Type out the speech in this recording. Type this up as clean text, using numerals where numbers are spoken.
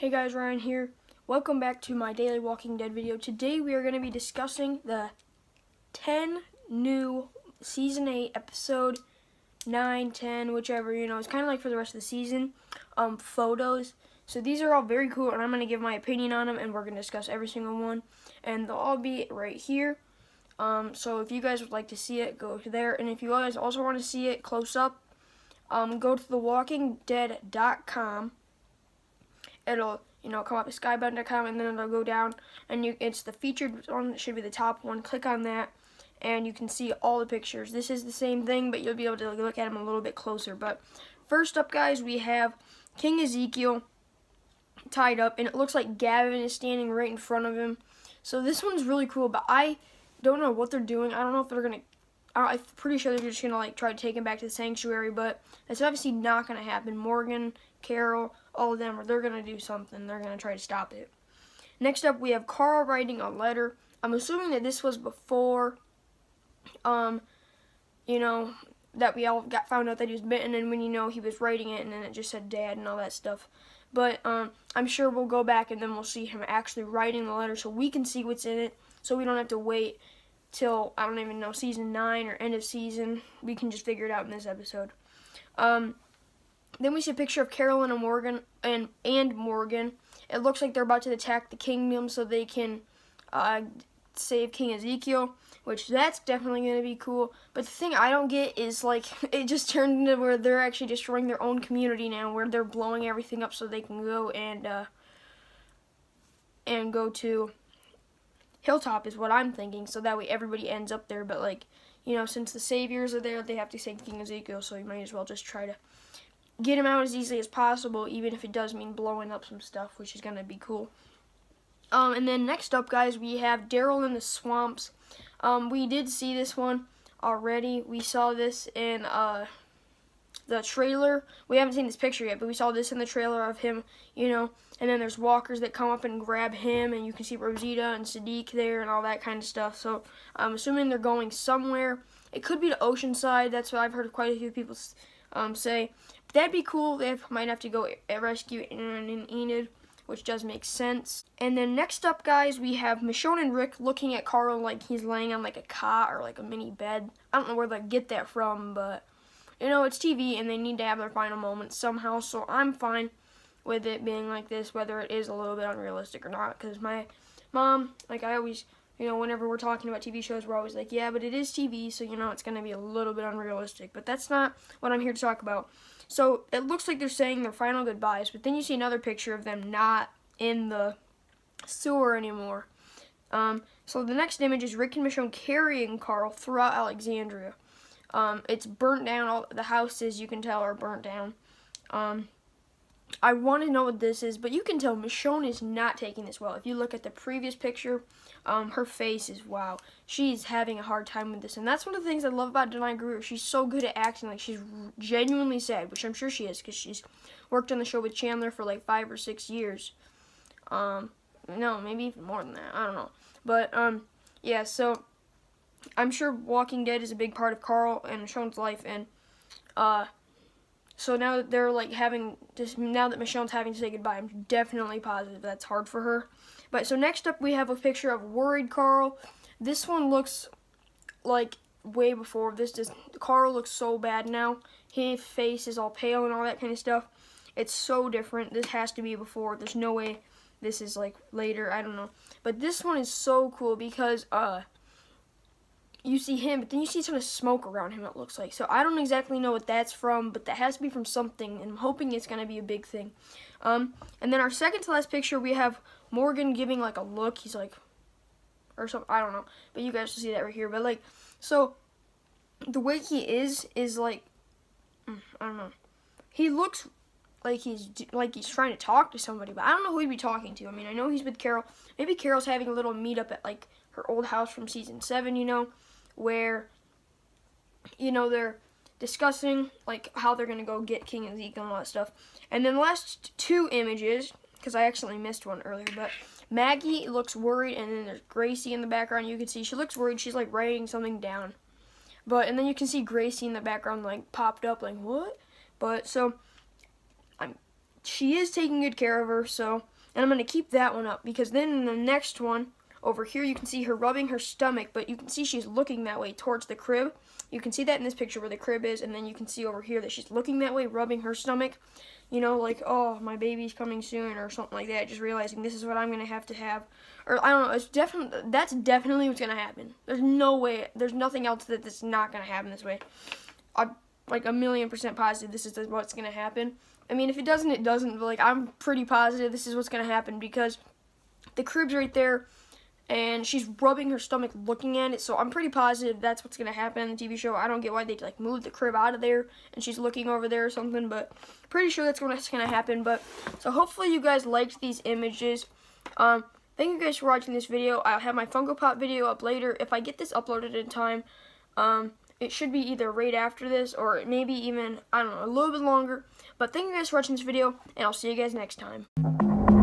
Hey guys, Ryan here. Welcome back to my daily Walking Dead video. Today we are going to be discussing the 10 new Season 8, Episode 9, 10, whichever, it's kind of like for the rest of the season, photos. So these are all very cool, and I'm going to give my opinion on them, and we're going to discuss every single one. And they'll all be right here. So if you guys would like to see it, go to there. And if you guys also want to see it close up, go to thewalkingdead.com. It'll come up to skybutton.com, and then it'll go down, and it's the featured one. It should be the top one. Click on that, and you can see all the pictures. This is the same thing, but you'll be able to look at them a little bit closer. But first up, guys, we have King Ezekiel tied up, and it looks like Gavin is standing right in front of him. So this one's really cool, but I don't know what they're doing. I don't know if they're gonna. I'm pretty sure they're just gonna try to take him back to the sanctuary, but that's obviously not gonna happen. Morgan, Carol, all of them, they're gonna do something. They're gonna try to stop it. Next up, we have Carl writing a letter. I'm assuming that this was before, that we all found out that he was bitten, and when he was writing it, and then it just said Dad and all that stuff. But I'm sure we'll go back and then we'll see him actually writing the letter, so we can see what's in it, so we don't have to wait till, I don't even know, season 9 or end of season. We can just figure it out in this episode. Then we see a picture of Carolyn and Morgan and Morgan. It looks like they're about to attack the kingdom so they can save King Ezekiel, which that's definitely going to be cool. But the thing I don't get is, it just turned into where they're actually destroying their own community now, where they're blowing everything up so they can go and go to Hilltop is what I'm thinking, so that way everybody ends up there. But since the saviors are there, they have to save King Ezekiel, so you might as well just try to get him out as easily as possible, even if it does mean blowing up some stuff, which is gonna be cool. And then next up, guys, we have Daryl in the swamps. We did see this one already. We saw this in the trailer. We haven't seen this picture yet, but we saw this in the trailer of him, and then there's walkers that come up and grab him, and you can see Rosita and Sadiq there and all that kind of stuff. So I'm assuming they're going somewhere. It could be to Oceanside. That's what I've heard quite a few people say. But that'd be cool. They might have to go rescue Aaron and Enid, which does make sense. And then next up, guys, we have Michonne and Rick looking at Carl like he's laying on a cot or a mini bed. I don't know where they get that from, but it's TV and they need to have their final moments somehow, so I'm fine with it being like this, whether it is a little bit unrealistic or not, because my mom, I always, whenever we're talking about TV shows, we're always like, yeah, but it is TV, so, it's going to be a little bit unrealistic, but that's not what I'm here to talk about. So it looks like they're saying their final goodbyes, but then you see another picture of them not in the sewer anymore. So the next image is Rick and Michonne carrying Carl throughout Alexandria. It's burnt down. All the houses, you can tell, are burnt down. I want to know what this is, but you can tell Michonne is not taking this well. If you look at the previous picture, her face is, wow. She's having a hard time with this, and that's one of the things I love about Denai Greer. She's so good at acting like she's genuinely sad, which I'm sure she is, because she's worked on the show with Chandler for 5 or 6 years. No, maybe even more than that. I don't know. But, yeah, so I'm sure Walking Dead is a big part of Carl and Michonne's life, and so now that they're now that Michonne's having to say goodbye, I'm definitely positive that's hard for her. But so next up, we have a picture of worried Carl. This one looks like way before. Carl looks so bad now. His face is all pale and all that kind of stuff. It's so different. This has to be before. There's no way this is later. I don't know. But this one is so cool because you see him, but then you see a ton of smoke around him, it looks like. So I don't exactly know what that's from, but that has to be from something, and I'm hoping it's going to be a big thing. And then our second to last picture, we have Morgan giving a look. He's or something, I don't know. But you guys will see that right here. But so the way he is I don't know. He looks like he's trying to talk to somebody, but I don't know who he'd be talking to. I mean, I know he's with Carol. Maybe Carol's having a little meetup at her old house from season 7, where they're discussing how they're gonna go get King Ezekiel and all that stuff. And then the last 2 images, because I accidentally missed one earlier, but Maggie looks worried, and then there's Gracie in the background. You can see she looks worried. She's writing something down, and then you can see Gracie in the background popped up what? But so she is taking good care of her, so And I'm going to keep that one up, because then in the next one, over here, you can see her rubbing her stomach, but you can see she's looking that way towards the crib. You can see that in this picture where the crib is, and then you can see over here that she's looking that way, rubbing her stomach. You know, like, oh, my baby's coming soon, or something like that. Just realizing this is what I'm going to have. Or, I don't know, that's definitely what's going to happen. There's no way, there's nothing else that's not going to happen this way. I'm like 1,000,000% positive this is what's going to happen. I mean, if it doesn't, it doesn't, but like, I'm pretty positive this is what's going to happen, because the crib's right there, and she's rubbing her stomach looking at it, so I'm pretty positive that's what's going to happen in the TV show. I don't get why they like moved the crib out of there and she's looking over there or something, but pretty sure that's what's going to happen. But so hopefully you guys liked these images. Thank you guys for watching this video. I'll have my Funko Pop video up later. If I get this uploaded in time, it should be either right after this or maybe even, I don't know, a little bit longer. But thank you guys for watching this video, and I'll see you guys next time.